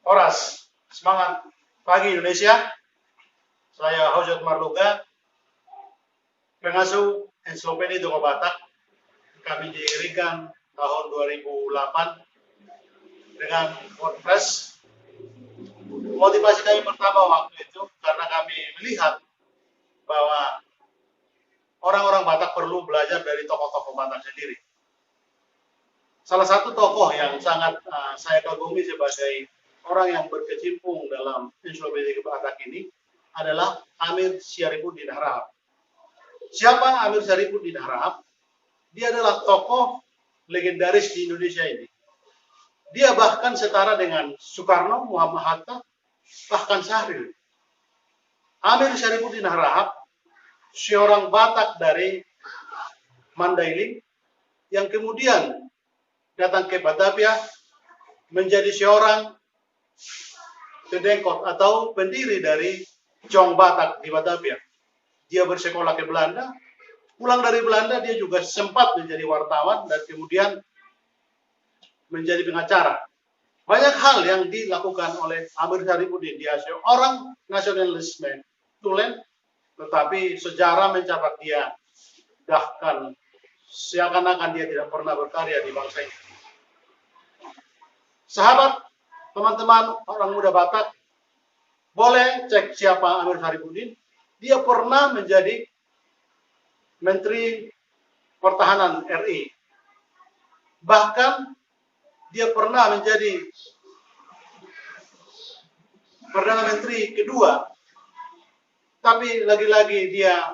Horas, semangat pagi Indonesia. Saya Hojot Marluga, pengasuh Encyclopedia Toko Batak. Kami didirikan tahun 2008 dengan WordPress. Motivasi kami pertama waktu itu karena kami melihat bahwa orang-orang Batak perlu belajar dari tokoh-tokoh Batak sendiri. Salah satu tokoh yang sangat saya kagumi sebagai orang yang berkecimpung dalam Encyclopedia Batak ini adalah Amir Syarifuddin Harahap. Siapa Amir Syarifuddin Harahap? Dia adalah tokoh legendaris di Indonesia ini. Dia bahkan setara dengan Soekarno, Muhammad Hatta, bahkan Sahril. Amir Syarifuddin Harahap, seorang Batak dari Mandailing, yang kemudian datang ke Batavia menjadi seorang pendekot atau pendiri dari Jong Batak di Batavia. Dia bersekolah ke Belanda, pulang dari Belanda dia juga sempat menjadi wartawan dan kemudian menjadi pengacara. Banyak hal yang dilakukan oleh Amir Syarifuddin. Dia seorang nasionalisme tulen, tetapi sejarah mencatat dia bahkan seakan-akan dia tidak pernah berkarya di bangsa ini. Sahabat, teman-teman orang muda Batak, boleh cek siapa Amir Syarifuddin. Dia pernah menjadi Menteri Pertahanan RI. Bahkan dia pernah menjadi Perdana Menteri kedua. Tapi lagi-lagi dia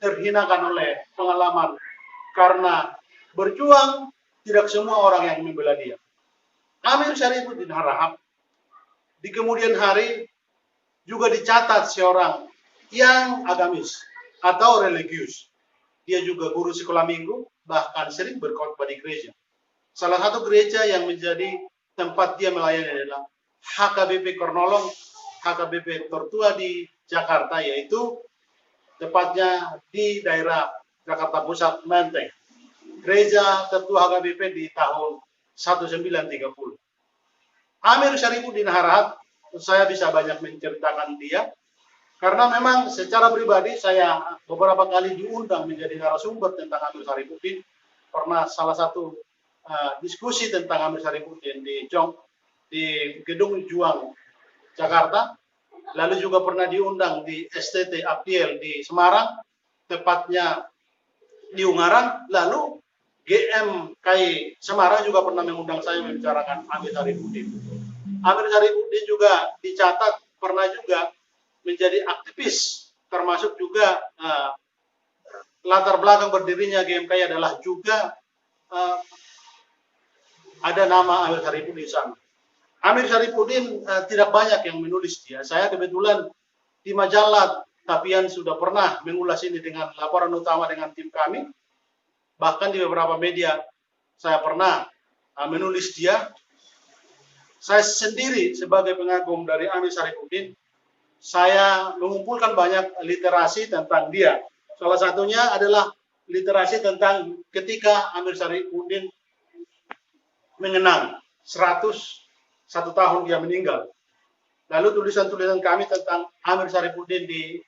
terhinakan oleh pengalaman karena berjuang tidak semua orang yang membela dia. Amir Syarifuddin Harahap di kemudian hari juga dicatat seorang yang agamis atau religius. Dia juga guru sekolah minggu, bahkan sering berkhotbah di gereja. Salah satu gereja yang menjadi tempat dia melayani adalah HKBP Kornolong, HKBP tertua di Jakarta, yaitu tepatnya di daerah Jakarta Pusat, Menteng. Gereja tertua HKBP di tahun 1930. Amir Syarifuddin Harahap, saya bisa banyak menceritakan dia, karena memang secara pribadi saya beberapa kali diundang menjadi narasumber tentang Amir Syarifuddin. Pernah salah satu diskusi tentang Amir Syarifuddin di Gedung Juang, Jakarta. Lalu juga pernah diundang di STT Abdiel di Semarang, tepatnya di Ungaran. Lalu GMKI Semarang juga pernah mengundang saya membicarakan Amir Syarifuddin. Amir Syarifuddin juga dicatat pernah juga menjadi aktivis, termasuk juga latar belakang berdirinya GMKI adalah juga ada nama Amir Syarifuddin di sana. Amir Syarifuddin tidak banyak yang menulis dia. Saya kebetulan di majalah Tapian sudah pernah mengulas ini dengan laporan utama dengan tim kami. Bahkan di beberapa media saya pernah menulis dia. Saya sendiri sebagai pengagum dari Amir Syarifuddin, saya mengumpulkan banyak literasi tentang dia. Salah satunya adalah literasi tentang ketika Amir Syarifuddin mengenang 101 tahun dia meninggal. Lalu tulisan-tulisan kami tentang Amir Syarifuddin di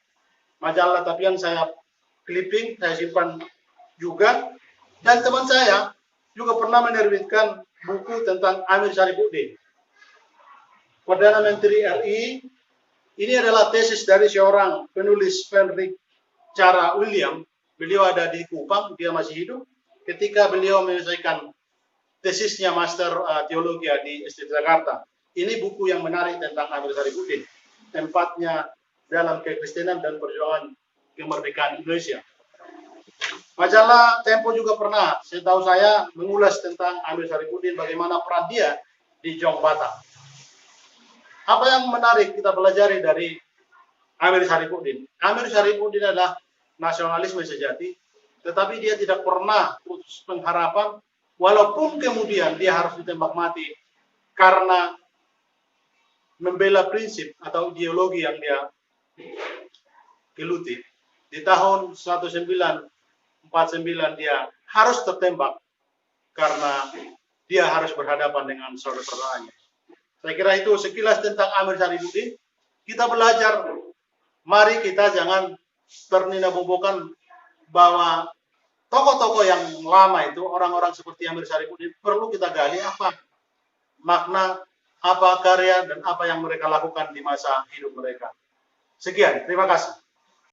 majalah Tapian saya clipping, saya simpan juga. Dan teman saya juga pernah menerbitkan buku tentang Amir Syarifuddin, Perdana Menteri RI. Ini adalah tesis dari seorang penulis Frederick Cara William. Beliau ada di Kupang, dia masih hidup ketika beliau menyelesaikan tesisnya Master Teologi di STT Jakarta. Ini buku yang menarik tentang Amir Syarifuddin, tempatnya dalam kekristenan dan perjuangan kemerdekaan Indonesia. Majalah Tempo juga pernah, setahu saya, mengulas tentang Amir Syarifuddin, bagaimana peran dia di Jong Batak. Apa yang menarik kita pelajari dari Amir Syarifuddin? Amir Syarifuddin adalah nasionalisme sejati, tetapi dia tidak pernah putus pengharapan, walaupun kemudian dia harus ditembak mati karena membela prinsip atau ideologi yang dia geluti. Di tahun 1949 dia harus tertembak karena dia harus berhadapan dengan saudara-saudaranya. Saya kira itu sekilas tentang Amir Syarifuddin. Kita belajar, mari kita jangan ternina-bobokan bahwa tokoh-tokoh yang lama itu, orang-orang seperti Amir Syarifuddin, perlu kita gali apa makna, apa karya, dan apa yang mereka lakukan di masa hidup mereka. Sekian, terima kasih.